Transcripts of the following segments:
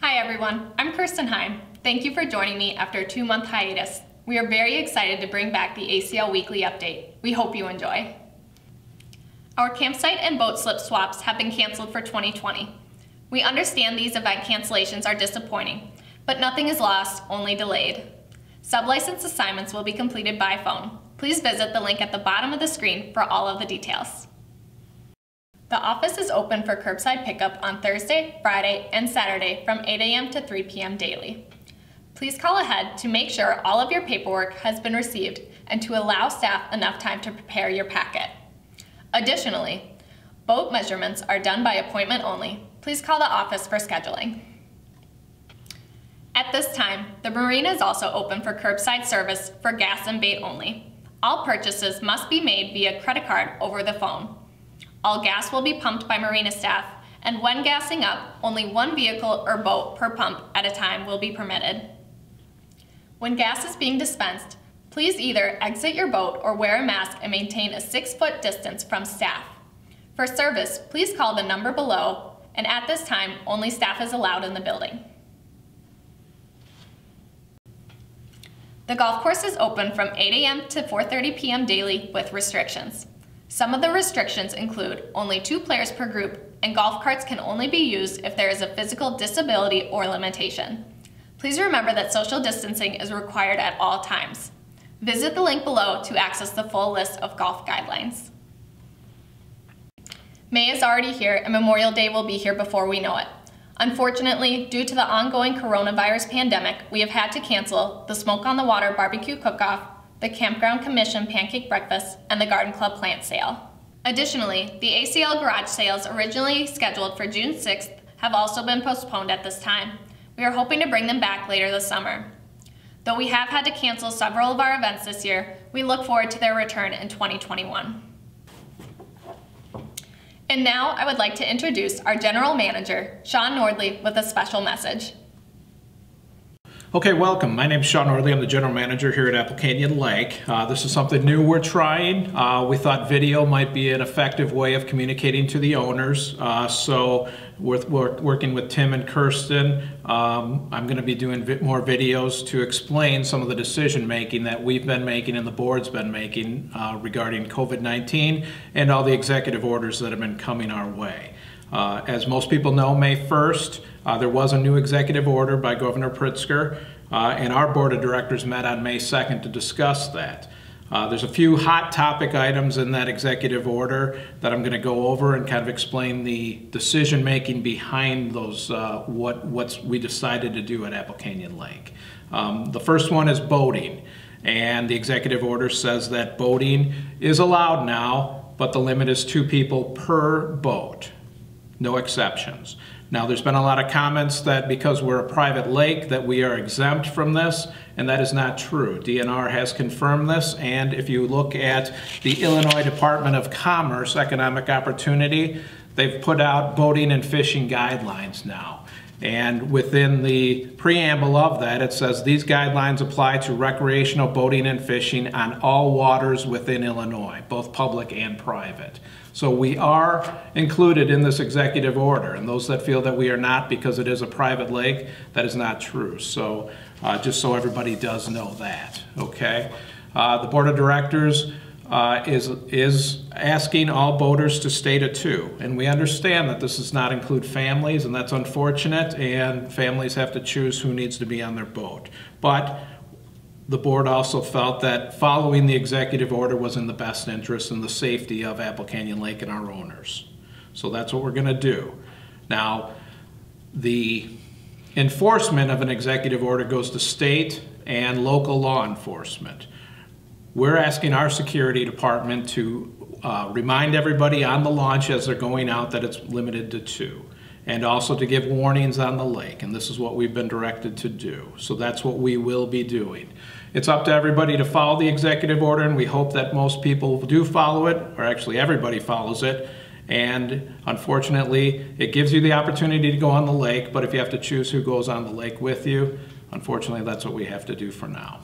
Hi everyone, I'm Kirsten Heim. Thank you for joining me after a 2-month hiatus. We are very excited to bring back the ACL Weekly Update. We hope you enjoy. Our campsite and boat slip swaps have been canceled for 2020. We understand these event cancellations are disappointing, but nothing is lost, only delayed. Sublicense assignments will be completed by phone. Please visit the link at the bottom of the screen for all of the details. The office is open for curbside pickup on Thursday, Friday, and Saturday from 8 a.m. to 3 p.m. daily. Please call ahead to make sure all of your paperwork has been received and to allow staff enough time to prepare your packet. Additionally, boat measurements are done by appointment only. Please call the office for scheduling. At this time, the marina is also open for curbside service for gas and bait only. All purchases must be made via credit card over the phone. All gas will be pumped by marina staff, and when gassing up, only one vehicle or boat per pump at a time will be permitted. When gas is being dispensed, please either exit your boat or wear a mask and maintain a 6-foot distance from staff. For service, please call the number below, and at this time, only staff is allowed in the building. The golf course is open from 8 a.m. to 4:30 p.m. daily with restrictions. Some of the restrictions include only 2 players per group, and golf carts can only be used if there is a physical disability or limitation. Please remember that social distancing is required at all times. Visit the link below to access the full list of golf guidelines. May is already here and Memorial Day will be here before we know it. Unfortunately, due to the ongoing coronavirus pandemic, we have had to cancel the Smoke on the Water barbecue cook-off, the Campground Commission pancake breakfast, and the Garden Club plant sale. Additionally, the ACL Garage Sales originally scheduled for June 6th have also been postponed at this time. We are hoping to bring them back later this summer. Though we have had to cancel several of our events this year, we look forward to their return in 2021. And now I would like to introduce our General Manager, Sean Nordley, with a special message. Okay, welcome. My name is Sean Nordley. I'm the General Manager here at Apple Canyon Lake. This is something new we're trying. We thought video might be an effective way of communicating to the owners. So we're working with Tim and Kirsten. I'm going to be doing more videos to explain some of the decision making that we've been making and the board's been making regarding COVID-19 and all the executive orders that have been coming our way. As most people know, May 1st, there was a new executive order by Governor Pritzker, and our board of directors met on May 2nd to discuss that. There's a few hot topic items in that executive order that I'm going to go over and kind of explain the decision making behind those, what we decided to do at Apple Canyon Lake. The first one is boating, and the executive order says that boating is allowed now, but the limit is 2 people per boat. No exceptions. Now, there's been a lot of comments that because we're a private lake that we are exempt from this, and that is not true. DNR has confirmed this, and if you look at the Illinois Department of Commerce Economic Opportunity, they've put out boating and fishing guidelines now. And within the preamble of that, it says these guidelines apply to recreational boating and fishing on all waters within Illinois, both public and private. So we are included in this executive order, and those that feel that we are not because it is a private lake, that is not true. So just so everybody does know that, okay? The board of directors is asking all boaters to stay to 2, and we understand that this does not include families, and that's unfortunate, and families have to choose who needs to be on their boat. But the board also felt that following the executive order was in the best interest and the safety of Apple Canyon Lake and our owners. So that's what we're going to do. Now, the enforcement of an executive order goes to state and local law enforcement. We're asking our security department to remind everybody on the launch as they're going out that it's limited to 2. And also to give warnings on the lake, and this is what we've been directed to do. So that's what we will be doing. It's up to everybody to follow the executive order, and we hope that most people do follow it, or actually everybody follows it. And unfortunately, it gives you the opportunity to go on the lake, but if you have to choose who goes on the lake with you, unfortunately that's what we have to do for now.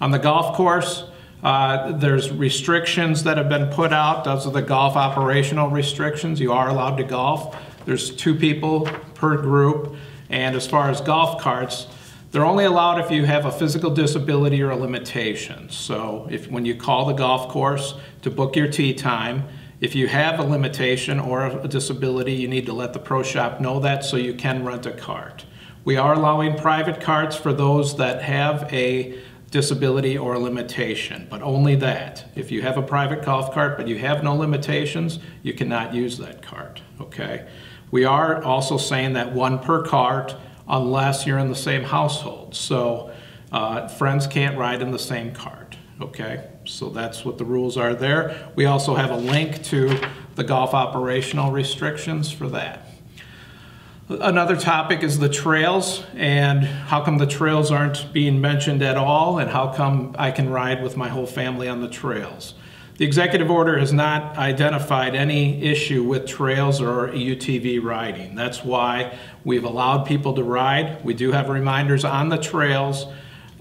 On the golf course, there's restrictions that have been put out. Those are the golf operational restrictions. You are allowed to golf. There's 2 people per group, And as far as golf carts, they're only allowed if you have a physical disability or a limitation. So when you call the golf course to book your tee time, if you have a limitation or a disability, you need to let the pro shop know that so you can rent a cart. We are allowing private carts for those that have a disability or a limitation, but only that. If you have a private golf cart but you have no limitations, you cannot use that cart, okay? We are also saying that 1 per cart unless you're in the same household. So friends can't ride in the same cart, okay? So that's what the rules are there. We also have a link to the golf operational restrictions for that. Another topic is the trails, and how come the trails aren't being mentioned at all, and how come I can ride with my whole family on the trails. The executive order has not identified any issue with trails or UTV riding. That's why we've allowed people to ride. We do have reminders on the trails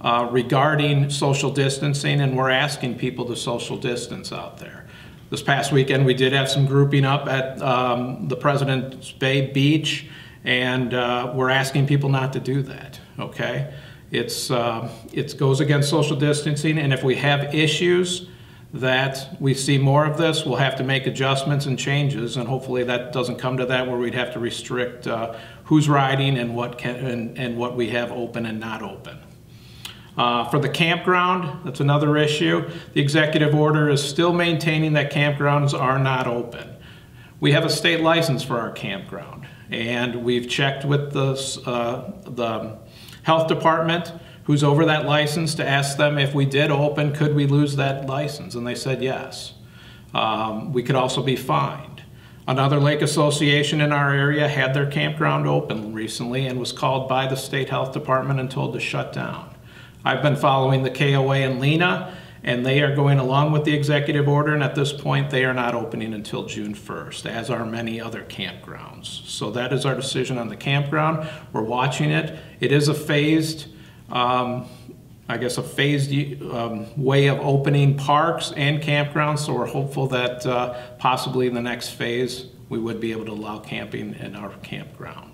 regarding social distancing, and we're asking people to social distance out there. This past weekend we did have some grouping up at the President's Bay Beach, and we're asking people not to do that, okay? It goes against social distancing, and if we have issues that we see more of this, we'll have to make adjustments and changes, and hopefully that doesn't come to that where we'd have to restrict who's riding and what we have open and not open. For the campground, that's another issue. The executive order is still maintaining that campgrounds are not open. We have a state license for our campground, and we've checked with the health department who's over that license to ask them if we did open, could we lose that license? And they said yes. We could also be fined. Another lake association in our area had their campground open recently and was called by the state health department and told to shut down. I've been following the KOA in Lena, and they are going along with the executive order, and at this point they are not opening until June 1st, as are many other campgrounds. So that is our decision on the campground. We're watching it. It is a phased, I guess a phased way of opening parks and campgrounds, so we're hopeful that possibly in the next phase we would be able to allow camping in our campground.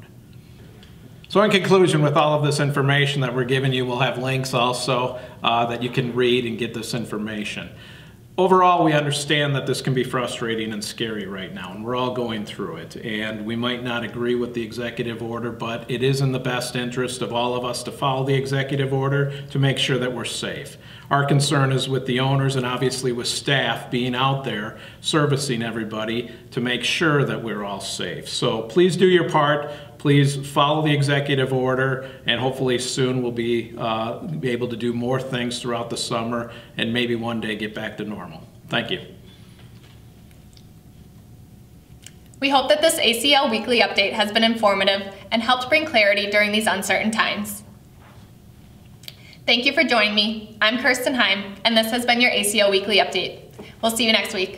So in conclusion, with all of this information that we're giving you, we'll have links also that you can read and get this information. Overall, we understand that this can be frustrating and scary right now, and we're all going through it. And we might not agree with the executive order, but it is in the best interest of all of us to follow the executive order to make sure that we're safe. Our concern is with the owners and obviously with staff being out there servicing everybody to make sure that we're all safe. So please do your part. Please follow the executive order, and hopefully soon we'll be able to do more things throughout the summer and maybe one day get back to normal. Thank you. We hope that this ACL Weekly Update has been informative and helped bring clarity during these uncertain times. Thank you for joining me. I'm Kirsten Heim, and this has been your ACL Weekly Update. We'll see you next week.